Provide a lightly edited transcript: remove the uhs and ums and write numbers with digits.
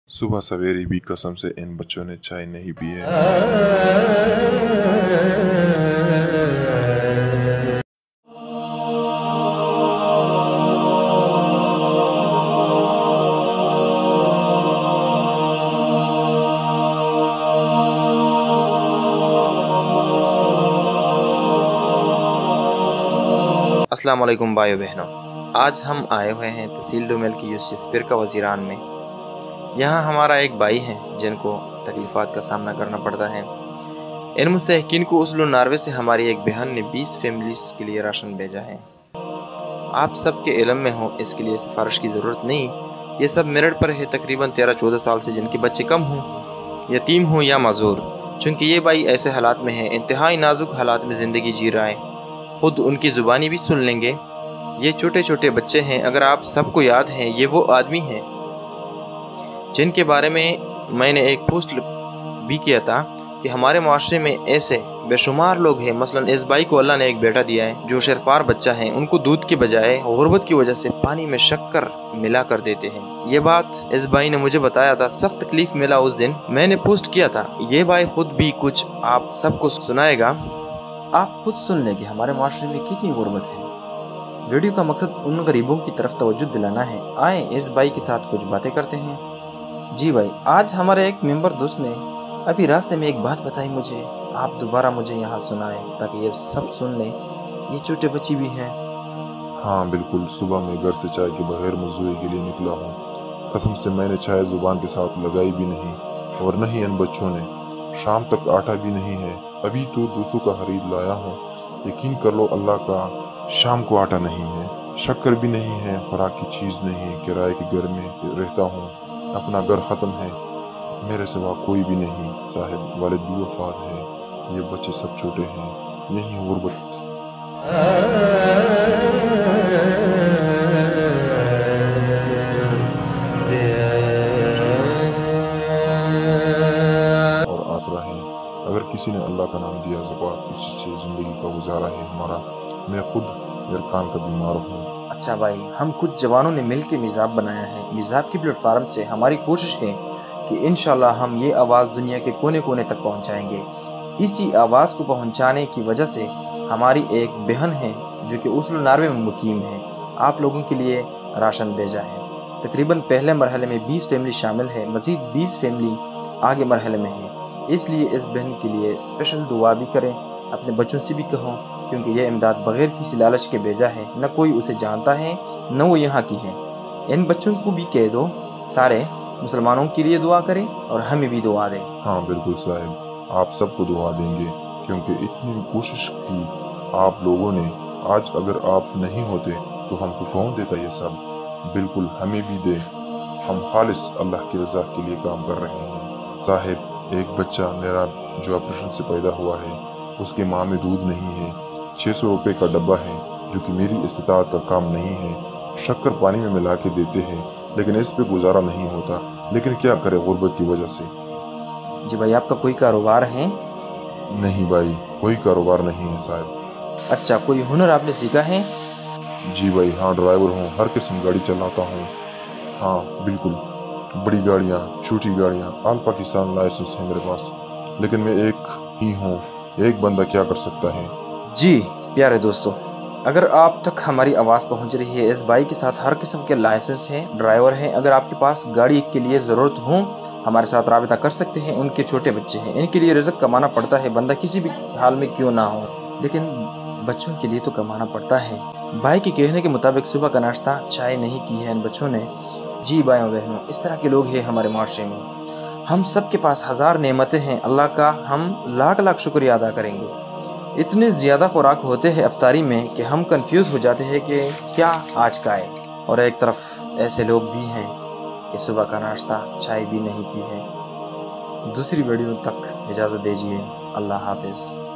सुबह सवेरे भी कसम से इन बच्चों ने चाय नहीं पी है। अस्सलाम वालेकुम भाइयों बहनों, आज हम आए हुए हैं तहसील डोमेल की यूसुफ फिरका वज़ीरान में। यहाँ हमारा एक भाई है जिनको तकलीफ़ात का सामना करना पड़ता है। इन मुस्तहिकीन को उसलू नार्वे से हमारी एक बहन ने 20 फैमिलीज़ के लिए राशन भेजा है। आप सब के इल्म में हो, इसके लिए सिफारिश की ज़रूरत नहीं। ये सब मेरिट पर है, तकरीबन 13-14 साल से जिनके बच्चे कम हों, यतीम हों या माजूर। चूँकि ये भाई ऐसे हालात में है, इंतहाई नाजुक हालात में ज़िंदगी जी रहा है। खुद उनकी ज़ुबानी भी सुन लेंगे। ये छोटे छोटे बच्चे हैं। अगर आप सबको याद हैं, ये वो आदमी हैं जिनके बारे में मैंने एक पोस्ट भी किया था कि हमारे माशरे में ऐसे बेशुमार लोग हैं। मसलन इस भाई को अल्लाह ने एक बेटा दिया है जो शरफार बच्चा है, उनको दूध के बजाय गुर्बत की वजह से पानी में शक्कर मिला कर देते हैं। ये बात इस भाई ने मुझे बताया था, सख्त तकलीफ मिला उस दिन, मैंने पोस्ट किया था। ये भाई खुद भी कुछ आप सबको सुनाएगा, आप खुद सुन लें कि हमारे माशरे में कितनी गुर्बत है। वीडियो का मकसद उन गरीबों की तरफ तवज्जो दिलाना है। आए इस भाई के साथ कुछ बातें करते हैं। जी भाई, आज हमारे एक मेंबर दोस्त ने अभी रास्ते में एक बात बताई मुझे, आप दोबारा मुझे यहाँ सुनाएं ताकि ये सब सुन लें। ये छोटे बच्चे भी हैं। हाँ बिल्कुल, सुबह मैं घर से चाय के बगैर मजदूरी के लिए निकला हूँ। कसम से मैंने चाय जुबान के साथ लगाई भी नहीं, और न ही इन बच्चों ने। शाम तक आटा भी नहीं है। अभी तो 200 का खरीद लाया हूँ। यकीन कर लो अल्लाह का, शाम को आटा नहीं है, शक्कर भी नहीं है, खुराक की चीज़ नहीं है। किराए के घर में रहता हूँ, अपना घर ख़त्म है, मेरे सिवा कोई भी नहीं। साहिब वालिद भी वफात है, ये बच्चे सब छोटे हैं, यही गुर्बत। और आसरा है। अगर किसी ने अल्लाह का नाम दिया ज़ुबान, इसी से ज़िंदगी का गुजारा है हमारा। मैं खुद यरकान का बीमार हूँ। अच्छा भाई, हम कुछ जवानों ने मिल के मिज़ाब बनाया है। मिज़ाब की प्लेटफार्म से हमारी कोशिश है कि इंशाल्लाह हम ये आवाज़ दुनिया के कोने कोने तक पहुंचाएंगे। इसी आवाज़ को पहुंचाने की वजह से हमारी एक बहन है जो कि उसलू नार्वे में मुकीम है, आप लोगों के लिए राशन भेजा है। तकरीबन पहले मरहले में 20 फैमिली शामिल है, मज़ीद 20 फैमिली आगे मरहले में है। इसलिए इस बहन के लिए स्पेशल दुआ भी करें, अपने बच्चों से भी कहो, क्योंकि यह इमदाद बग़ैर किसी लालच के भेजा है। न कोई उसे जानता है, न वो यहाँ की है। इन बच्चों को भी कह दो सारे मुसलमानों के लिए दुआ करें और हमें भी दुआ दें। हाँ बिल्कुल साहिब, आप सबको दुआ देंगे, क्योंकि इतनी कोशिश की आप लोगों ने। आज अगर आप नहीं होते तो हमको कौन देता ये सब। बिल्कुल हमें भी दे, हम खालिस अल्लाह की रज़ा के लिए काम कर रहे हैं। साहिब, एक बच्चा मेरा जो ऑपरेशन से पैदा हुआ है, उसके माँ में दूध नहीं है। 600 रुपये का डब्बा है जो कि मेरी इस्तिताअत का काम नहीं है। शक्कर पानी में मिला के देते हैं, लेकिन इस पे गुजारा नहीं होता। लेकिन क्या करे गुर्बत की वजह से। जी भाई, आपका कोई कारोबार है? नहीं भाई, कोई कारोबार नहीं है साहब। अच्छा, कोई हुनर आपने सीखा है? जी भाई हाँ, ड्राइवर हूँ, हर किस्म गाड़ी चलाता हूँ। हाँ बिल्कुल, बड़ी गाड़ियाँ, छोटी गाड़ियाँ, ऑल पाकिस्तान लाइसेंस है मेरे पास। लेकिन मैं एक ही हूँ, एक बंदा क्या कर सकता है। जी प्यारे दोस्तों, अगर आप तक हमारी आवाज़ पहुंच रही है, इस भाई के साथ हर किस्म के लाइसेंस हैं, ड्राइवर हैं। अगर आपके पास गाड़ी के लिए ज़रूरत हो, हमारे साथ राबिता कर सकते हैं। उनके छोटे बच्चे हैं, इनके लिए रिज़्क़ कमाना पड़ता है। बंदा किसी भी हाल में क्यों ना हो, लेकिन बच्चों के लिए तो कमाना पड़ता है। भाई के कहने के मुताबिक सुबह का नाश्ता चाय नहीं की है इन बच्चों ने। जी भाइयों बहनों, इस तरह के लोग हैं हमारे माशरे में। हम सब के पास हज़ार नेमतें हैं अल्लाह का, हम लाख लाख शुक्रिया अदा करेंगे। इतने ज़्यादा खुराक होते हैं अफ्तारी में कि हम कंफ्यूज हो जाते हैं कि क्या आज का है। और एक तरफ ऐसे लोग भी हैं कि सुबह का नाश्ता चाय भी नहीं की है। दूसरी वीडियो तक इजाज़त दीजिए। अल्लाह हाफिज़।